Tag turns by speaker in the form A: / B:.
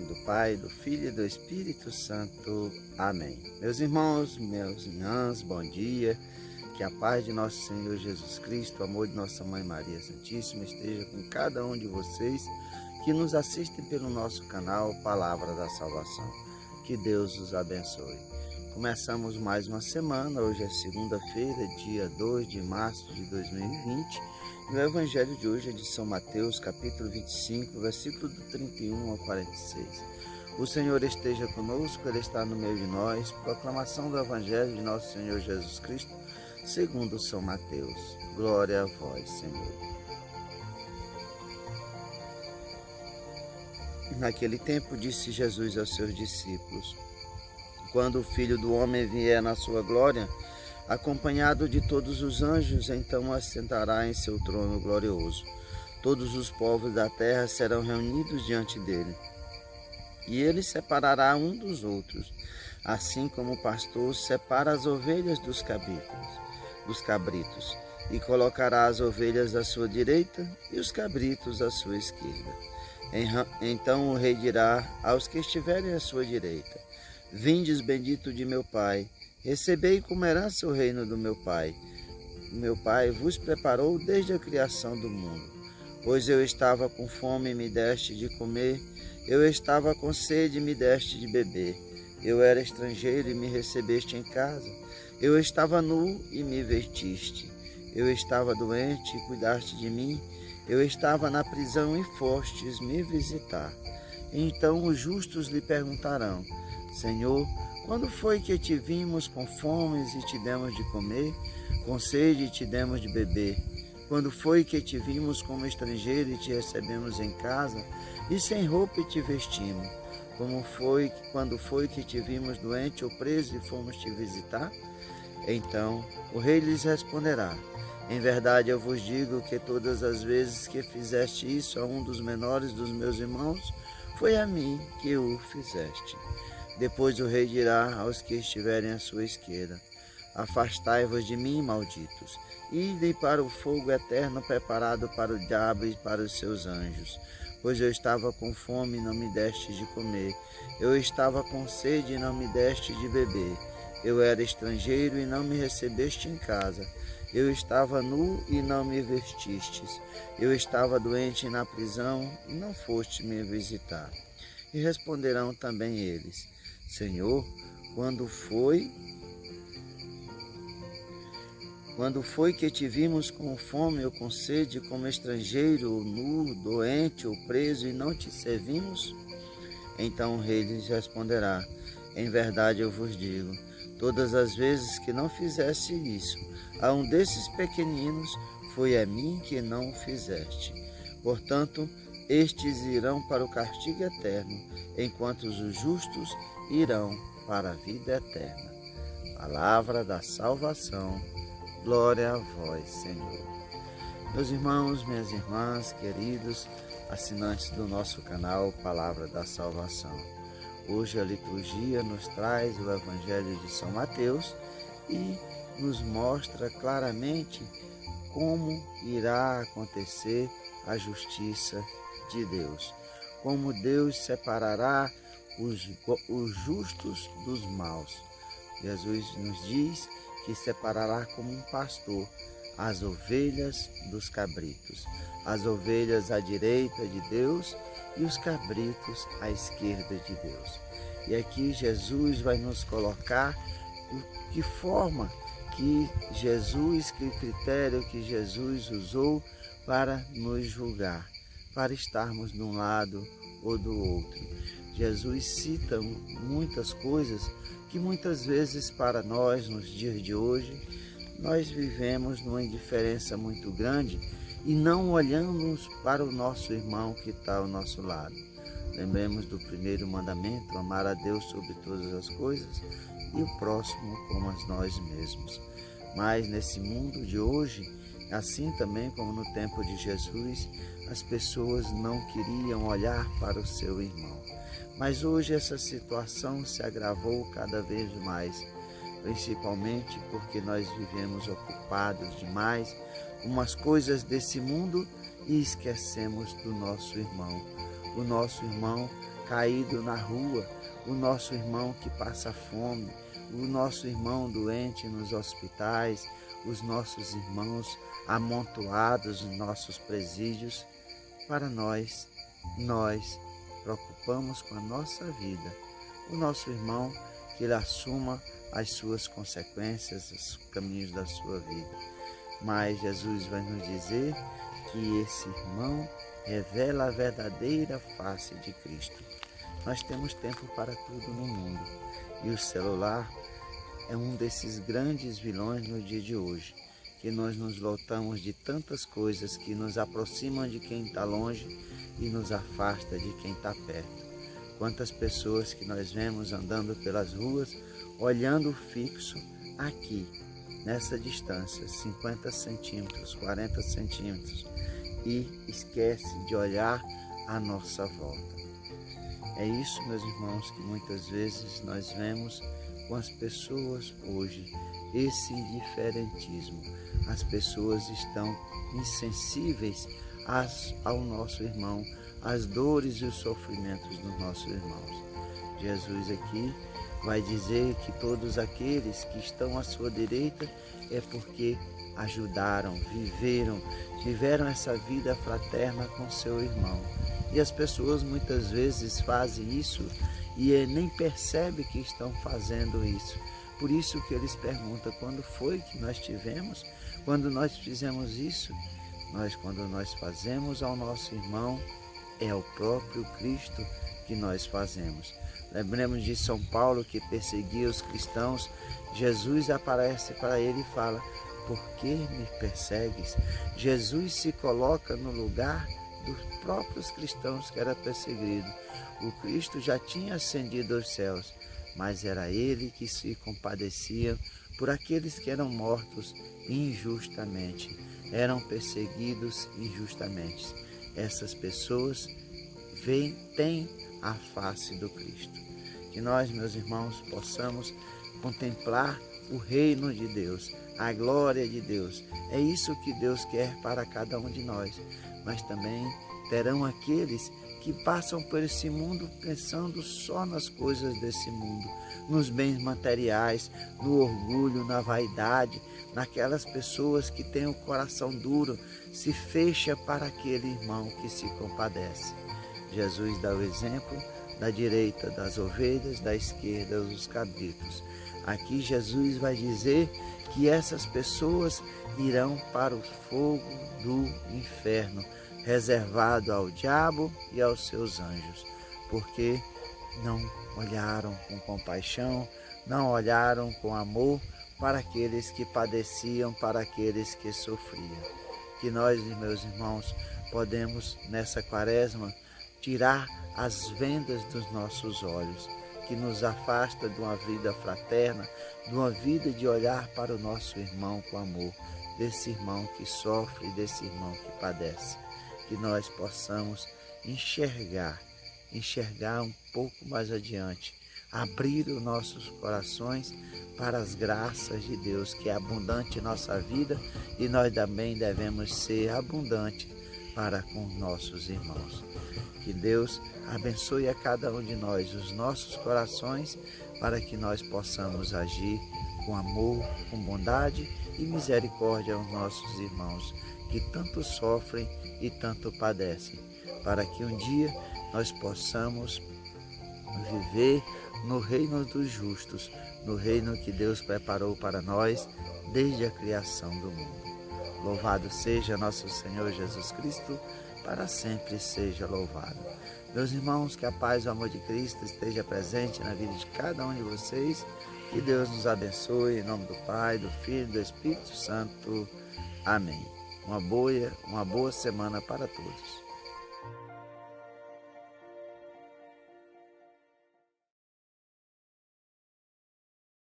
A: nome do Pai, do Filho e do Espírito Santo. Amém. Meus irmãos, minhas irmãs, bom dia. Que a paz de nosso Senhor Jesus Cristo, o amor de nossa Mãe Maria Santíssima esteja com cada um de vocês que nos assistem pelo nosso canal Palavra da Salvação. Que Deus os abençoe. Começamos mais uma semana, hoje é segunda-feira, dia 2 de março de 2020. E o Evangelho de hoje é de São Mateus, capítulo 25, versículo do 31 ao 46. O Senhor esteja conosco, Ele está no meio de nós. Proclamação do Evangelho de nosso Senhor Jesus Cristo, segundo São Mateus. Glória a vós, Senhor. Naquele tempo disse Jesus aos seus discípulos: quando o Filho do Homem vier na sua glória, acompanhado de todos os anjos, então assentará em seu trono glorioso. Todos os povos da terra serão reunidos diante dele. E ele separará um dos outros, assim como o pastor separa as ovelhas dos cabritos, e colocará as ovelhas à sua direita e os cabritos à sua esquerda. Então o rei dirá aos que estiverem à sua direita: vindes, bendito de meu Pai, recebei como herança o reino do meu Pai. Meu Pai vos preparou desde a criação do mundo. Pois eu estava com fome e me deste de comer, eu estava com sede e me deste de beber. Eu era estrangeiro e me recebeste em casa, eu estava nu e me vestiste. Eu estava doente e cuidaste de mim, eu estava na prisão e fostes me visitar. Então os justos lhe perguntarão: Senhor, quando foi que te vimos com fome e te demos de comer, com sede e te demos de beber? Quando foi que te vimos como estrangeiro e te recebemos em casa, e sem roupa e te vestimos? Quando foi que te vimos doente ou preso e fomos te visitar? Então o rei lhes responderá: em verdade eu vos digo que todas as vezes que fizeste isso a um dos menores dos meus irmãos, foi a mim que o fizeste. Depois o rei dirá aos que estiverem à sua esquerda: afastai-vos de mim, malditos, idem para o fogo eterno preparado para o diabo e para os seus anjos. Pois eu estava com fome e não me deste de comer, eu estava com sede e não me deste de beber, eu era estrangeiro e não me recebeste em casa, eu estava nu e não me vestistes, eu estava doente na prisão e não foste me visitar. E responderão também eles: Senhor, quando foi que te vimos com fome ou com sede, como estrangeiro, ou nu, doente ou preso, e não te servimos? Então o rei lhes responderá: em verdade eu vos digo, todas as vezes que não fizeste isso a um desses pequeninos, foi a mim que não o fizeste. Portanto, estes irão para o castigo eterno, enquanto os justos irão para a vida eterna. Palavra da salvação. Glória a vós, Senhor. Meus irmãos, minhas irmãs, queridos assinantes do nosso canal Palavra da Salvação. Hoje a liturgia nos traz o Evangelho de São Mateus e nos mostra claramente como irá acontecer a justiça de Deus. Como Deus separará os justos dos maus. Jesus nos diz que separará como um pastor as ovelhas dos cabritos, as ovelhas à direita de Deus e os cabritos à esquerda de Deus. E aqui Jesus vai nos colocar que forma que critério que Jesus usou para nos julgar, para estarmos de um lado ou do outro. Jesus cita muitas coisas que muitas vezes para nós, nos dias de hoje, nós vivemos numa indiferença muito grande e não olhamos para o nosso irmão que está ao nosso lado. Lembremos do primeiro mandamento: amar a Deus sobre todas as coisas e o próximo como a nós mesmos. Mas nesse mundo de hoje, assim também como no tempo de Jesus, as pessoas não queriam olhar para o seu irmão. Mas hoje essa situação se agravou cada vez mais, principalmente porque nós vivemos ocupados demais com as coisas desse mundo e esquecemos do nosso irmão. O nosso irmão caído na rua, o nosso irmão que passa fome, o nosso irmão doente nos hospitais, os nossos irmãos amontoados nos nossos presídios. Para nós preocupamos com a nossa vida. O nosso irmão, que ele assuma as suas consequências, os caminhos da sua vida. Mas Jesus vai nos dizer que esse irmão revela a verdadeira face de Cristo. Nós temos tempo para tudo no mundo e o celular é um desses grandes vilões no dia de hoje, que nós nos lotamos de tantas coisas que nos aproximam de quem está longe e nos afasta de quem está perto. Quantas pessoas que nós vemos andando pelas ruas, olhando fixo aqui, nessa distância, 50 centímetros, 40 centímetros, e esquece de olhar à nossa volta. É isso, meus irmãos, que muitas vezes nós vemos com as pessoas hoje, esse indiferentismo. As pessoas estão insensíveis ao nosso irmão, às dores e os sofrimentos dos nossos irmãos. Jesus aqui vai dizer que todos aqueles que estão à sua direita é porque ajudaram, tiveram essa vida fraterna com seu irmão. E as pessoas muitas vezes fazem isso e nem percebem que estão fazendo isso. Por isso que eles perguntam, quando foi que nós tivemos? Quando nós fizemos isso? Quando nós fazemos ao nosso irmão, é o próprio Cristo que nós fazemos. Lembremos de São Paulo, que perseguia os cristãos. Jesus aparece para ele e fala: por que me persegues? Jesus se coloca no lugar dos próprios cristãos que eram perseguidos. O Cristo já tinha ascendido aos céus, mas era ele que se compadecia por aqueles que eram mortos injustamente, eram perseguidos injustamente. Essas pessoas têm a face do Cristo. Que nós, meus irmãos, possamos contemplar o reino de Deus, a glória de Deus. É isso que Deus quer para cada um de nós. Mas também terão aqueles que passam por esse mundo pensando só nas coisas desse mundo, nos bens materiais, no orgulho, na vaidade, naquelas pessoas que têm o coração duro, se fecha para aquele irmão que se compadece. Jesus dá o exemplo da direita das ovelhas, da esquerda dos cabritos. Aqui Jesus vai dizer que essas pessoas irão para o fogo do inferno, reservado ao diabo e aos seus anjos, porque não olharam com compaixão, não olharam com amor para aqueles que padeciam, para aqueles que sofriam. Que nós, meus irmãos, podemos nessa quaresma tirar as vendas dos nossos olhos, que nos afasta de uma vida fraterna, de uma vida de olhar para o nosso irmão com amor, desse irmão que sofre, desse irmão que padece. Que nós possamos enxergar um pouco mais adiante, abrir os nossos corações para as graças de Deus, que é abundante em nossa vida, e nós também devemos ser abundantes para com nossos irmãos. Que Deus abençoe a cada um de nós, os nossos corações, para que nós possamos agir com amor, com bondade e misericórdia aos nossos irmãos, que tanto sofrem e tanto padecem, para que um dia nós possamos viver no reino dos justos, no reino que Deus preparou para nós desde a criação do mundo. Louvado seja nosso Senhor Jesus Cristo, para sempre seja louvado. Meus irmãos, que a paz e o amor de Cristo esteja presente na vida de cada um de vocês. Que Deus nos abençoe, em nome do Pai, do Filho e do Espírito Santo. Amém. Uma boa semana para todos.